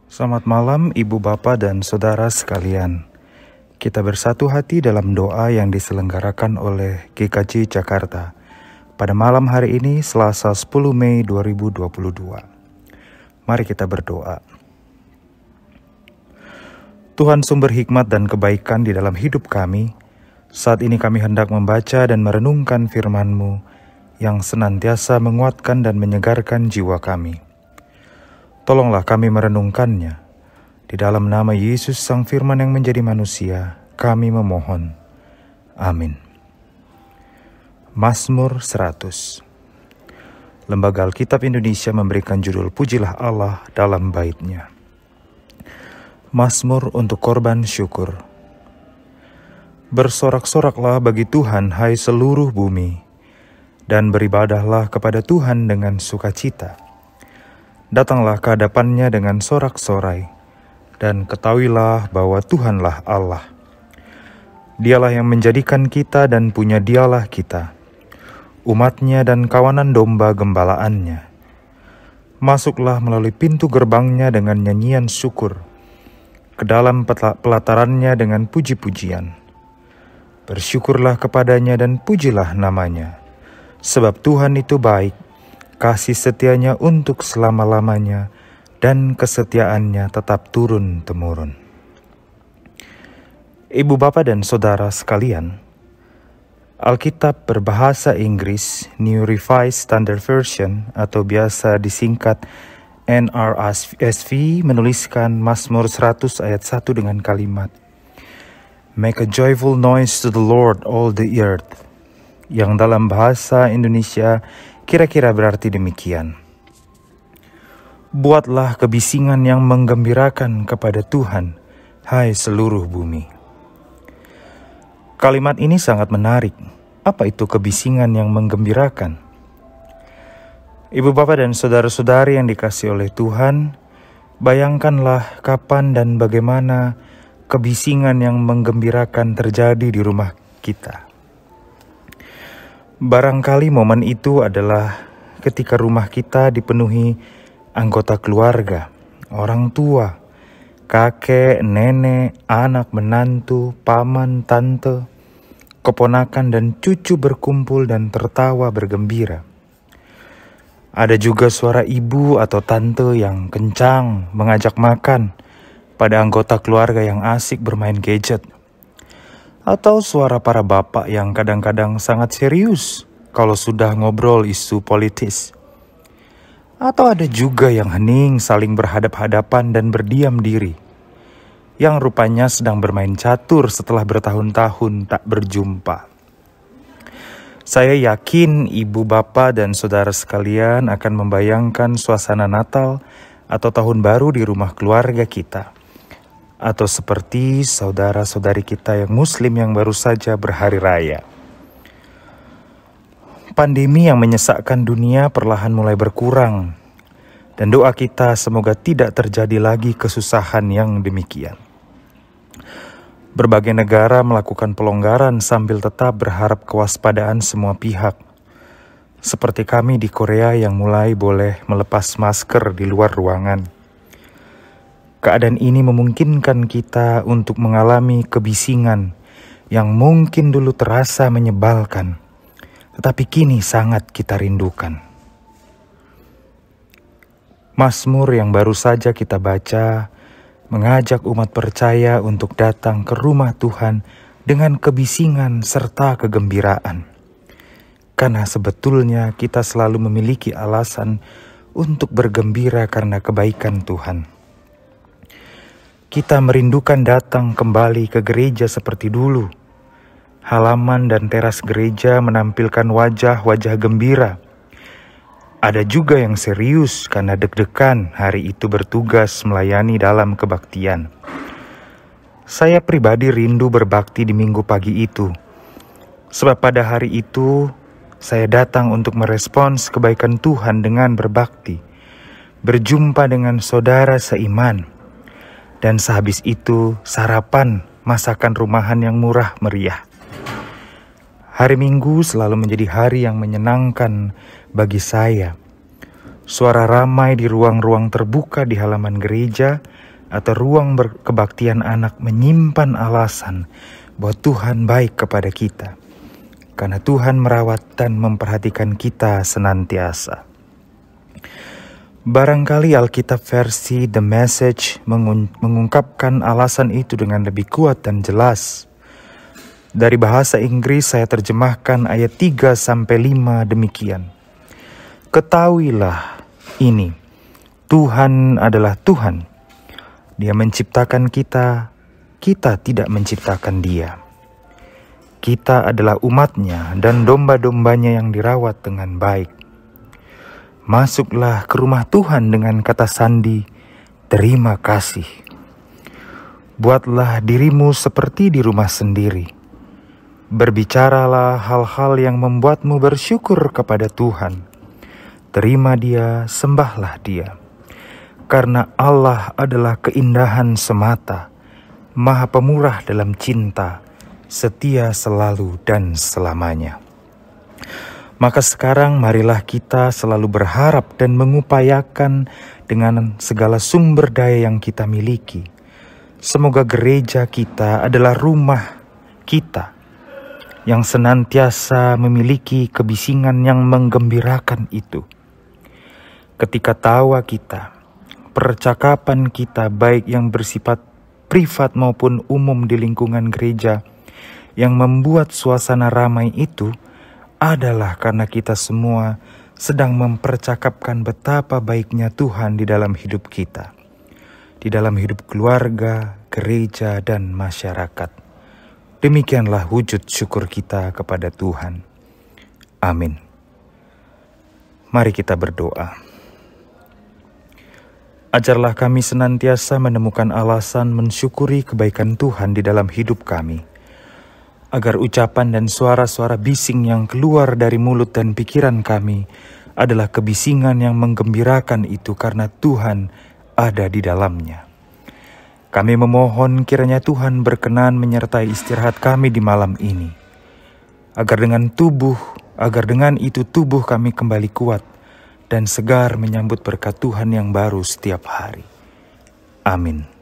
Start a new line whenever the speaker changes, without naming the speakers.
Selamat malam Ibu Bapak dan Saudara sekalian. Kita bersatu hati dalam doa yang diselenggarakan oleh GKJ Jakarta pada malam hari ini Selasa 10 Mei 2022. Mari kita berdoa. Tuhan sumber hikmat dan kebaikan di dalam hidup kami, saat ini kami hendak membaca dan merenungkan firman-Mu yang senantiasa menguatkan dan menyegarkan jiwa kami. Tolonglah kami merenungkannya. Di dalam nama Yesus Sang Firman yang menjadi manusia, kami memohon. Amin. Mazmur 100. Lembaga Alkitab Indonesia memberikan judul Pujilah Allah dalam bait-Nya. Mazmur untuk korban syukur. Bersorak-soraklah bagi Tuhan, hai seluruh bumi, dan beribadahlah kepada Tuhan dengan sukacita. Datanglah ke hadapan-Nya dengan sorak-sorai, dan ketahuilah bahwa Tuhanlah Allah. Dialah yang menjadikan kita dan punya Dialah kita, umat-Nya dan kawanan domba gembalaannya. Masuklah melalui pintu gerbang-Nya dengan nyanyian syukur, ke dalam pelataran-Nya dengan puji-pujian. Bersyukurlah kepada-Nya dan pujilah nama-Nya, sebab Tuhan itu baik, kasih setia-Nya untuk selama-lamanya, dan kesetiaan-Nya tetap turun-temurun. Ibu Bapak dan Saudara sekalian, Alkitab berbahasa Inggris New Revised Standard Version atau biasa disingkat NRSV menuliskan Mazmur 100 ayat 1 dengan kalimat Make a joyful noise to the Lord all the earth, yang dalam bahasa Indonesia kira-kira berarti demikian. Buatlah kebisingan yang menggembirakan kepada Tuhan, hai seluruh bumi. Kalimat ini sangat menarik. Apa itu kebisingan yang menggembirakan? Ibu bapak dan saudara-saudari yang dikasihi oleh Tuhan, bayangkanlah kapan dan bagaimana kebisingan yang menggembirakan terjadi di rumah kita. Barangkali momen itu adalah ketika rumah kita dipenuhi anggota keluarga, orang tua, kakek, nenek, anak, menantu, paman, tante, keponakan dan cucu berkumpul dan tertawa bergembira. Ada juga suara ibu atau tante yang kencang mengajak makan pada anggota keluarga yang asik bermain gadget. Atau suara para bapak yang kadang-kadang sangat serius kalau sudah ngobrol isu politis. Atau ada juga yang hening saling berhadap-hadapan dan berdiam diri, yang rupanya sedang bermain catur setelah bertahun-tahun tak berjumpa. Saya yakin ibu bapak dan saudara sekalian akan membayangkan suasana Natal atau Tahun Baru di rumah keluarga kita. Atau seperti saudara-saudari kita yang muslim yang baru saja berhari raya. Pandemi yang menyesakkan dunia perlahan mulai berkurang, dan doa kita semoga tidak terjadi lagi kesusahan yang demikian. Berbagai negara melakukan pelonggaran sambil tetap berharap kewaspadaan semua pihak. Seperti kami di Korea yang mulai boleh melepas masker di luar ruangan. Keadaan ini memungkinkan kita untuk mengalami kebisingan yang mungkin dulu terasa menyebalkan, tetapi kini sangat kita rindukan. Mazmur yang baru saja kita baca mengajak umat percaya untuk datang ke rumah Tuhan dengan kebisingan serta kegembiraan. Karena sebetulnya kita selalu memiliki alasan untuk bergembira karena kebaikan Tuhan. Kita merindukan datang kembali ke gereja seperti dulu. Halaman dan teras gereja menampilkan wajah-wajah gembira. Ada juga yang serius karena deg-degan hari itu bertugas melayani dalam kebaktian. Saya pribadi rindu berbakti di minggu pagi itu. Sebab pada hari itu, saya datang untuk merespons kebaikan Tuhan dengan berbakti. Berjumpa dengan saudara seiman. Dan sehabis itu sarapan masakan rumahan yang murah meriah. Hari Minggu selalu menjadi hari yang menyenangkan bagi saya. suara ramai di ruang-ruang terbuka di halaman gereja atau ruang kebaktian anak menyimpan alasan bahwa Tuhan baik kepada kita, karena Tuhan merawat dan memperhatikan kita senantiasa. Barangkali Alkitab versi The Message mengungkapkan alasan itu dengan lebih kuat dan jelas. Dari bahasa Inggris saya terjemahkan ayat 3-5 demikian. Ketahuilah ini, Tuhan adalah Tuhan. Dia menciptakan kita, kita tidak menciptakan Dia. Kita adalah umat-Nya dan domba-dombanya yang dirawat dengan baik. Masuklah ke rumah Tuhan dengan kata sandi, terima kasih. Buatlah dirimu seperti di rumah sendiri. Berbicaralah hal-hal yang membuatmu bersyukur kepada Tuhan. Terima Dia, sembahlah Dia. Karena Allah adalah keindahan semata, Maha Pemurah dalam cinta, setia selalu dan selamanya. Maka sekarang marilah kita selalu berharap dan mengupayakan dengan segala sumber daya yang kita miliki. Semoga gereja kita adalah rumah kita yang senantiasa memiliki kebisingan yang menggembirakan itu. Ketika tawa kita, percakapan kita baik yang bersifat privat maupun umum di lingkungan gereja yang membuat suasana ramai itu adalah karena kita semua sedang mempercakapkan betapa baiknya Tuhan di dalam hidup kita, di dalam hidup keluarga, gereja, dan masyarakat. Demikianlah wujud syukur kita kepada Tuhan. Amin. Mari kita berdoa. Ajarlah kami senantiasa menemukan alasan mensyukuri kebaikan Tuhan di dalam hidup kami, agar ucapan dan suara-suara bising yang keluar dari mulut dan pikiran kami adalah kebisingan yang menggembirakan itu karena Tuhan ada di dalamnya. Kami memohon kiranya Tuhan berkenan menyertai istirahat kami di malam ini, agar dengan itu tubuh kami kembali kuat dan segar menyambut berkat Tuhan yang baru setiap hari. Amin.